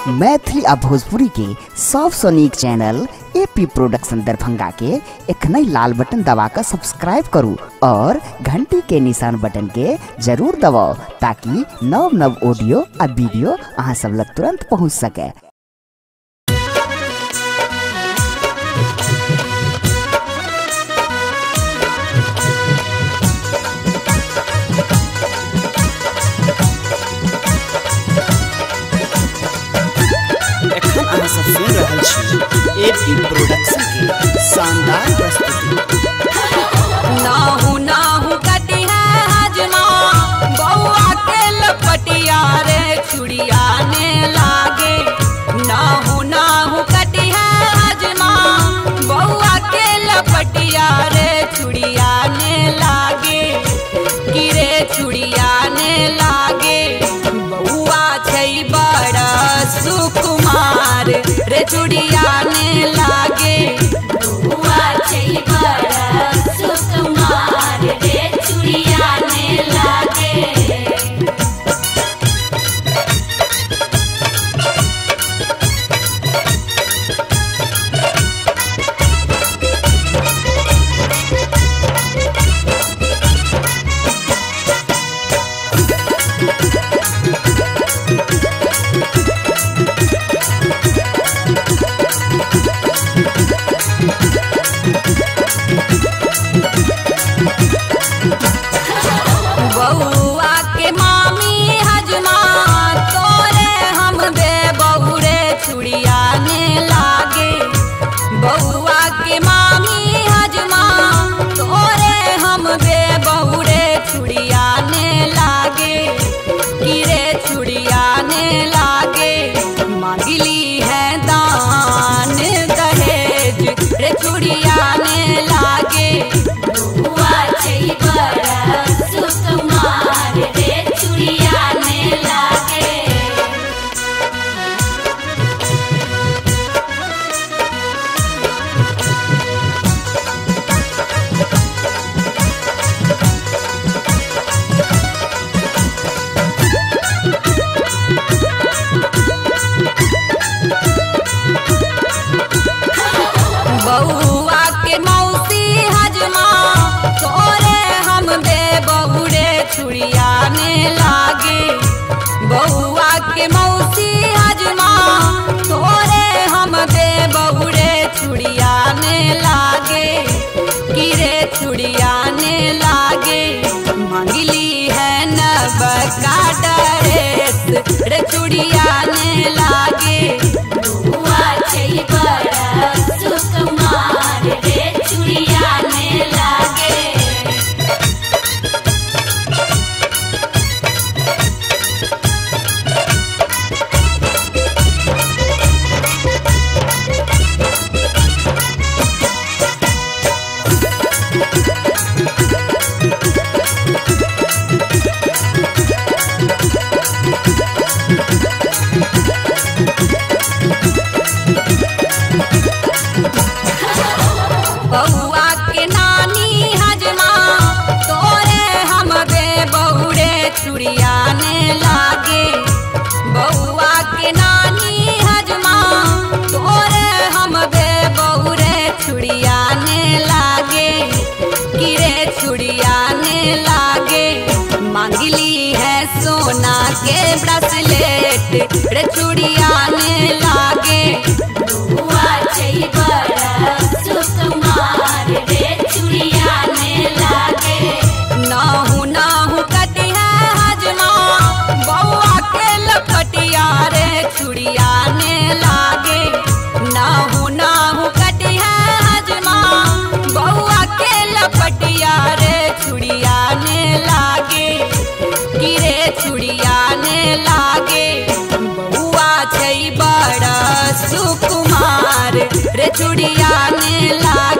मैथिली आ भोजपुरी के सबसे नीक चैनल एपी प्रोडक्शन दरभंगा के एखनई लाल बटन दबाकर सब्सक्राइब करू और घंटी के निशान बटन के जरूर दबाओ ताकि नव नव ऑडियो आ वीडियो अहाँ सब लग तुरंत पहुंच सके। एपी प्रोडक्शन की शानदार प्रस्तुति। नाहू कटी है हजमा बउआ के लपटिया रे चुड़िया ने लागे। नाहू कटी है हजमा बउआ के लपटिया रे चुड़िया ने लागे। गिरे चुड़िया ने लागे बउआ छै बड़ा सुकुमार रे चुड़िया ने लागे। बउआ छै बड़ा सुकुमार रे चुड़िया ने लागे। बउआ के मामी हजमा तोरे हम दे बहुरे चुड़िया ने लागे। बउआ के मामी हजमा तोरे हम दे बहुरे चुड़िया ने लागे। गिरे चुड़िया ने लागे मांगली है दान दहेज रे चुड़िया ने लागे। बउआ छै बड़ा सुकुमार रे चुड़िया ने लागे। बउआ के मौसी हजमा तोरे हम दे बहुरे चुड़िया ने लागे। बउआ के मौसी हजमा तोरे हम दे बहुरे चुड़िया ने लागे। गिरे चुड़िया ने लागे मांगली है नवका ड्रेस रे चुड़िया ने लागे। बउआ छै बड़ा सुकुमार रे चुड़िया ने लागे। बउआ के नानी हजमा तोरे हम दे बहुरे चुड़िया ने लागे। बउआ के नानी हजमा तोरे हम दे बहुरे चुड़िया ने लागे। गिरे चुड़िया ने लागे मांगली है सोना के ब्रेसलेट रे चुड़िया ने लागे। बउआ छै बड़ा सुकुमार रे चुड़िया ने लागे। नाहू कटी है हजमा बउआ के लपटिया रे चुड़िया ने लागे। नाहू कटी है हजमा बउआ के लपटिया रे चुड़िया ने लागे। गिरे चुड़िया ने लागे बउआ छै बड़ा सुकुमार रे चुड़िया ने लागे।